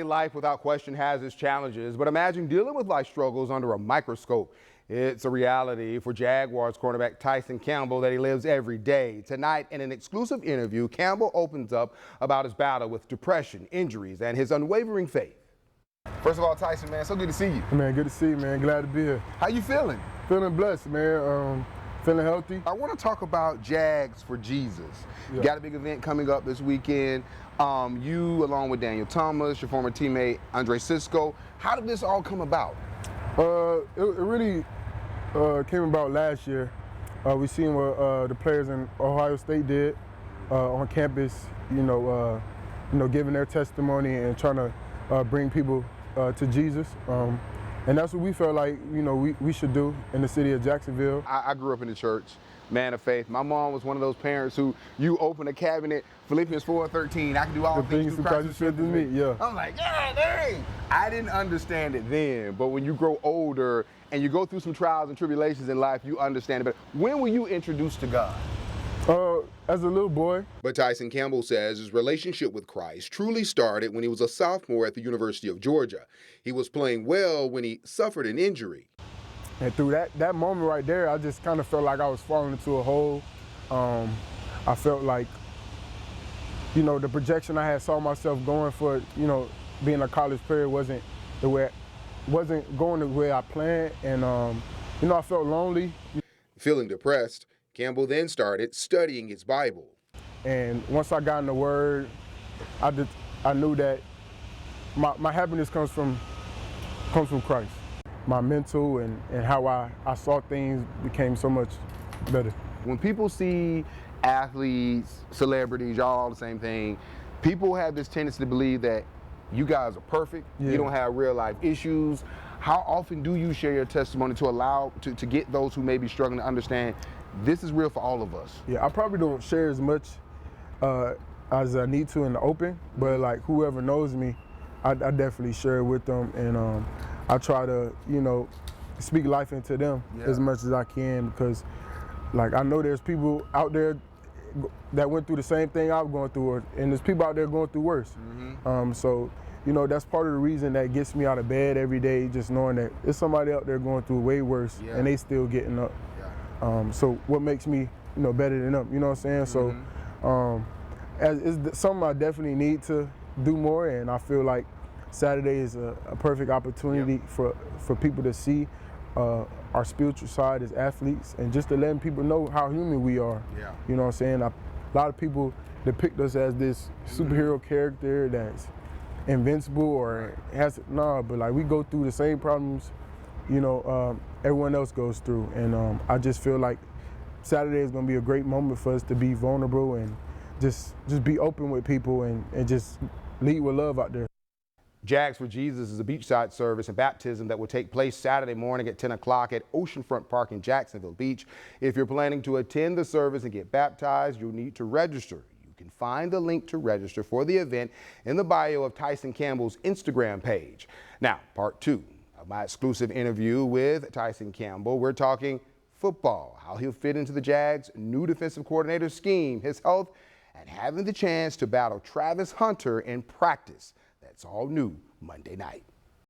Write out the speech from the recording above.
Life without question has its challenges, but imagine dealing with life struggles under a microscope. It's a reality for Jaguars cornerback Tyson Campbell that he lives every day. Tonight, in an exclusive interview, Campbell opens up about his battle with depression, injuries, and his unwavering faith. First of all, Tyson, man, so good to see you. Man, good to see you, man. Glad to be here. How you feeling? Feeling blessed, man. Feeling healthy. I want to talk about Jags for Jesus. Yeah. You got a big event coming up this weekend. You, along with Daniel Thomas, your former teammate Andre Cisco. How did this all come about? It really came about last year. We seen what the players in Ohio State did on campus. Giving their testimony and trying to bring people to Jesus. And that's what we felt like, we should do in the city of Jacksonville. I grew up in the church, man of faith. My mom was one of those parents who, you open a cabinet, Philippians 4:13, I can do all things through Christ who strengthens me. Yeah. I'm like, yeah, dang. I didn't understand it then, but when you grow older and you go through some trials and tribulations in life, you understand it better. When were you introduced to God? As a little boy. But Tyson Campbell says his relationship with Christ truly started when he was a sophomore at the University of Georgia. He was playing well when he suffered an injury. And through that moment right there, I just kind of felt like I was falling into a hole. I felt like, the projection I had saw myself going for, being a college player wasn't going the way I planned. And, I felt lonely. Feeling depressed, Campbell then started studying his Bible. And once I got in the Word, I knew that my happiness comes from Christ. My mental and how I saw things became so much better. When people see athletes, celebrities, y'all all the same thing, people have this tendency to believe that you guys are perfect, you don't have real life issues. How often do you share your testimony to allow to get those who may be struggling to understand this is real for all of us? Yeah, I probably don't share as much as I need to in the open, but like whoever knows me, I definitely share it with them, and I try to, speak life into them as much as I can, because like I know there's people out there that went through the same thing I was going through, and there's people out there going through worse. So that's part of the reason that gets me out of bed every day, just knowing that there's somebody out there going through way worse and they still getting up. So what makes me, better than them, you know what I'm saying? So it's something I definitely need to do more, and I feel like Saturday is a perfect opportunity for people to see our spiritual side as athletes, and just to letting people know how human we are. You know what I'm saying? A lot of people depict us as this superhero character that's invincible or but like we go through the same problems, everyone else goes through. And I just feel like Saturday is going to be a great moment for us to be vulnerable and just be open with people and just lead with love out there. Jags for Jesus is a beachside service and baptism that will take place Saturday morning at 10 o'clock at Oceanfront Park in Jacksonville Beach. If you're planning to attend the service and get baptized, you'll need to register. You can find the link to register for the event in the bio of Tyson Campbell's Instagram page. Now, part 2 of my exclusive interview with Tyson Campbell. We're talking football, how he'll fit into the Jags' new defensive coordinator scheme, his health, and having the chance to battle Travis Hunter in practice. That's all new Monday night.